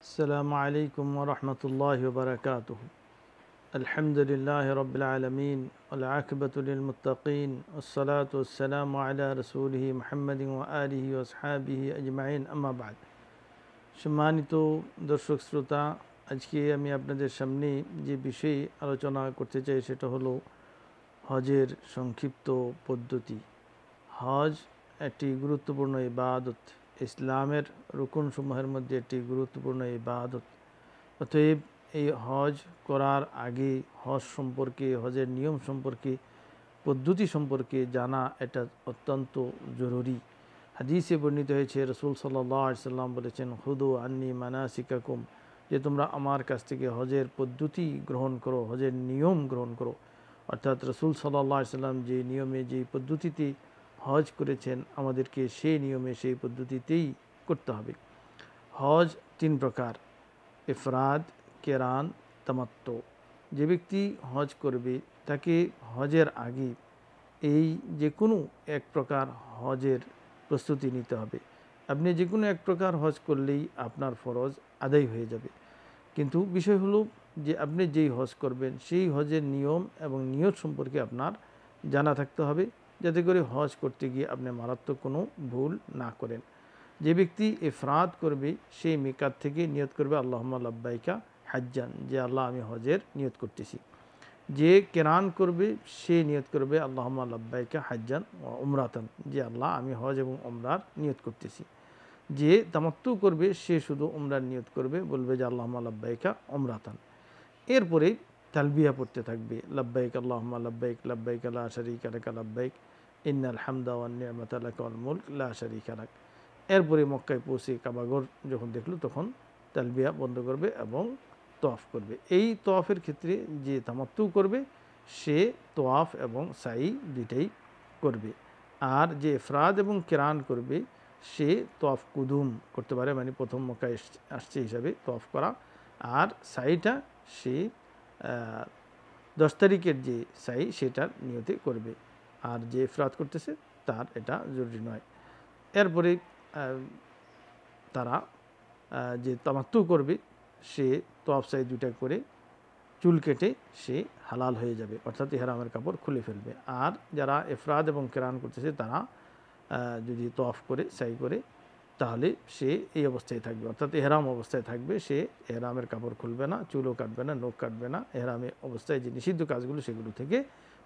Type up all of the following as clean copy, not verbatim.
السلام عليكم ورحمة الله وبركاته. الحمد لله رب العالمين والعاقبة للمتقين والصلاة والسلام على رسوله محمد وآله وأصحابه أجمعين أما بعد. সম্মানিত দর্শক শ্রোতা, আজকে আমি আপনাদের সামনে যে বিষয়ে আলোচনা করতে চাই সেটা হলো হজের সংক্ষিপ্ত পদ্ধতি। হজ একটি গুরুত্বপূর্ণ ইবাদত, ইসলামের রুকনসমূহের মধ্যে একটি গুরুত্বপূর্ণ ইবাদত। অতএব এই হজ করার আগে হজ সম্পর্কে, হজের নিয়ম সম্পর্কে, পদ্ধতি সম্পর্কে জানা এটা অত্যন্ত জরুরি। হাদিসে বর্ণিত হয়েছে, রসুল সাল্লাল্লাহু আলাইহি সাল্লাম বলেছেন, খুদু আন্নি মানাসিকাকুম, যে তোমরা আমার কাছ থেকে হজের পদ্ধতি গ্রহণ করো, হজের নিয়ম গ্রহণ করো। অর্থাৎ রসুল সাল্লাল্লাহু আলাইহি সাল্লাম যে নিয়মে, যে পদ্ধতিতে হজ করেছেন, আমাদেরকে সেই নিয়মে, সেই পদ্ধতিতেই করতে হবে। হজ তিন প্রকার: ইফরাদ, কেরান, তামাত্তু। যে ব্যক্তি হজ করবে তাকে হজের আগে এই যে কোনো এক প্রকার হজের প্রস্তুতি নিতে হবে। আপনি যে কোনো এক প্রকার হজ করলেই আপনার ফরজ আদায় হয়ে যাবে। কিন্তু বিষয় হলো যে আপনি যেই হজ করবেন সেই হজের নিয়ম এবং নিয়ত সম্পর্কে আপনার জানা থাকতে হবে, যাতে করে হজ করতে গিয়ে আপনি মারাত্মক কোনো ভুল না করেন। যে ব্যক্তি ইফরাদ করবে সেই মিকাত থেকে নিয়ত করবে আল্লাহুম্মা লাব্বাইকা হাজ্জান, যে আল্লাহ আমি হজের নিয়ত করতেছি। যে কেরান করবে সে নিয়ত করবে আল্লাহুম্মা লাব্বাইকা হাজ্জান ওয়া উমরাতান, যে আল্লাহ আমি হজ এবং উমরার নিয়ত করতেছি। যে তামাত্তু করবে সে শুধু উমরার নিয়ত করবে, বলবে যে আল্লাহুম্মা লাব্বাইকা উমরাতান। এরপরে তালবিয়া পড়তে থাকবে, লাব্বাইক আল্লাহুম্মা লাব্বাইক, লাব্বাইক লা শারীকা লাকা লাব্বাইক, ইন্নাল হামদা ওয়ান নি'মাতা লাকা ওয়াল মুলক লা শারীকা লাক। এরপরে মক্কায় পৌঁছে কাবাঘর যখন দেখলো তখন তালবিয়া বন্ধ করবে এবং তওয়াফ করবে। এই তওয়াফের ক্ষেত্রে যে তামাত্তু করবে সে তওয়াফ এবং সাই দুইটাই করবে। আর যে ইফরাদ এবং কিরান করবে সে তওয়াফ কুদুম করতে পারে, মানে প্রথম মক্কায় আসছে হিসাবে তওয়াফ করা। আর সাইটা সে 10 তারিখের যে সাই সেটার নিয়তে করবে। আর যে ইফরাদ করতেছে তার এটা জরুরি নয়। এরপরে তারা যে তামাত্তু করবে সে তওয়াফ সাই দুইটা করে চুল কেটে সে হালাল হয়ে যাবে, অর্থাৎ ইহরামের কাপড় খুলে ফেলবে। আর যারা ইফরাদ এবং কিরান করতেছে তারা যদি তওয়াফ করে সাই করে তাহলে সে এই অবস্থায় থাকবে, অর্থাৎ ইহরাম অবস্থায় থাকবে। সে ইহরামের কাপড় খুলবে না, চুলও কাটবে না, নখ কাটবে না। ইহরামে অবস্থায় যে নিষিদ্ধ কাজগুলো সেগুলো থেকে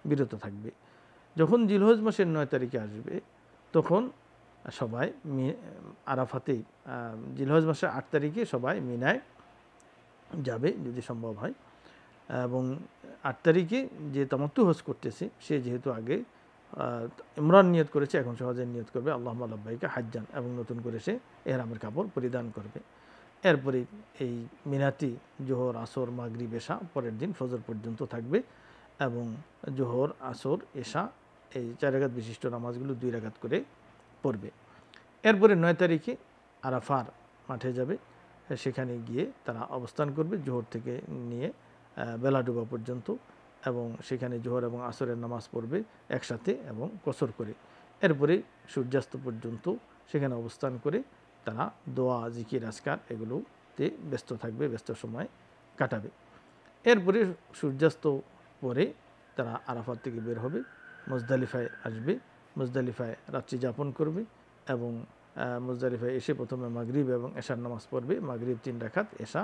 বিরত থাকবে। যখন জিলহজ মাসের 9 তারিখে আসবে তখন সবাই আরাফাতে, জিলহজ মাসের 8 তারিখে সবাই মিনায় যাবে যদি সম্ভব হয়। এবং 8 তারিখে যে তামাত্তু হজ করতেছে সে যেহেতু আগে ইমরান নিয়ত করেছে, এখন সে হজের নিয়ত করবে আল্লাহুম্মা লাব্বাইকা হাজ্জান, এবং নতুন করে সে ইহরামের কাপড় পরিধান করবে। এরপরে এই মিনাতি জোহর, আসর, মাগরিব, এশা পরের দিন ফজর পর্যন্ত থাকবে। এবং জোহর, আসর, এশা এই 4 রাকাত বিশিষ্ট নামাজগুলো 2 রাকাত করে পড়বে। এরপরে 9 তারিখে আরাফার মাঠে যাবে, সেখানে গিয়ে তারা অবস্থান করবে জোহর থেকে নিয়ে বেলা ডোবা পর্যন্ত, এবং সেখানে জোহর এবং আসরের নামাজ পড়বে একসাথে এবং কসর করে। এরপরে সূর্যাস্ত পর্যন্ত সেখানে অবস্থান করে তারা দোয়া, জিকির, আজকার এগুলোতে ব্যস্ত থাকবে, ব্যস্ত সময় কাটাবে। এরপরে সূর্যাস্ত পরে তারা আরাফাত থেকে বের হবে, মুজদালিফায় আসবে, মুজদালিফায় রাত্রি যাপন করবে এবং মুজদালিফায় এসে প্রথমে মাগরিব এবং এশার নামাজ পড়বে। মাগরিব 3 রাকাত, এশা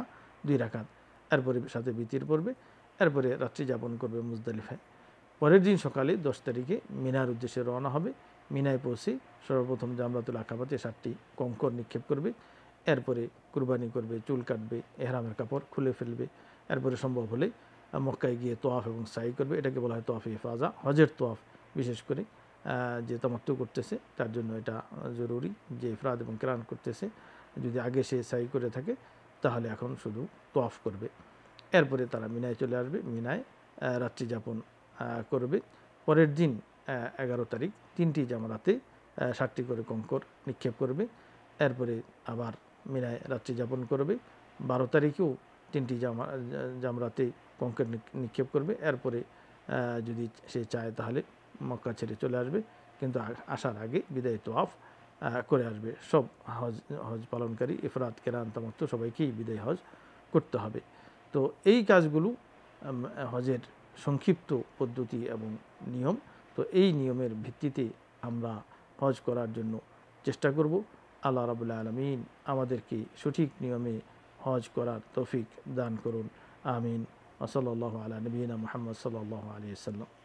2 রাকাত, এরপরে সাথে বিতির পড়বে। এরপরে রাত্রি যাপন করবে মুজদালিফায়। পরের দিন সকালে 10 তারিখে মিনার উদ্দেশ্যে রওনা হবে। মিনায় পৌঁছে সর্বপ্রথম জামরাতুল আকাবাতে 7টি কঙ্কর নিক্ষেপ করবে। এরপরে কুরবানি করবে, চুল কাটবে, ইহরামের কাপড় খুলে ফেলবে। এরপরে সম্ভব হলে মক্কায় গিয়ে তোয়াফ এবং সাই করবে। এটাকে বলা হয় তোয়াফে ইফাজা, হজের তোয়াফ। বিশেষ করে যে তামাত্তু করতেছে তার জন্য এটা জরুরি, যে ইফরাদ এবং কিরান করতেছে যদি আগে সে সাই করে থাকে তাহলে এখন শুধু তোয়াফ করবে। এরপরে তারা মিনায় চলে আসবে, মিনায় রাত্রি যাপন করবে। পরের দিন 11 তারিখ 3টি জামরাতে 7টি করে কঙ্কর নিক্ষেপ করবে। এরপরে আবার মিনায় রাত্রি যাপন করবে। 12 তারিখেও 3টি জামরাতে কঙ্কর নিক্ষেপ করবে। এরপরে যদি সে চায় তাহলে মক্কা ছেড়ে চলে আসবে, কিন্তু আসার আগে বিদায় তোয়াফ করে আসবে। সব হজ হজ পালনকারী ইফরাত কিরান তামাত্তু সবাইকেই বিদায় হজ করতে হবে। তো এই কাজগুলো হজের সংক্ষিপ্ত পদ্ধতি এবং নিয়ম। তো এই নিয়মের ভিত্তিতে আমরা হজ করার জন্য চেষ্টা করব। আল্লাহ রাব্বুল আলামিন আমাদেরকে সঠিক নিয়মে হজ করার তৌফিক দান করুন। আমিন। ওয়া সাল্লাল্লাহু আলা নবিয়িনা মুহাম্মদ সাল্লাল্লাহু আলাইহি ওয়াসাল্লাম।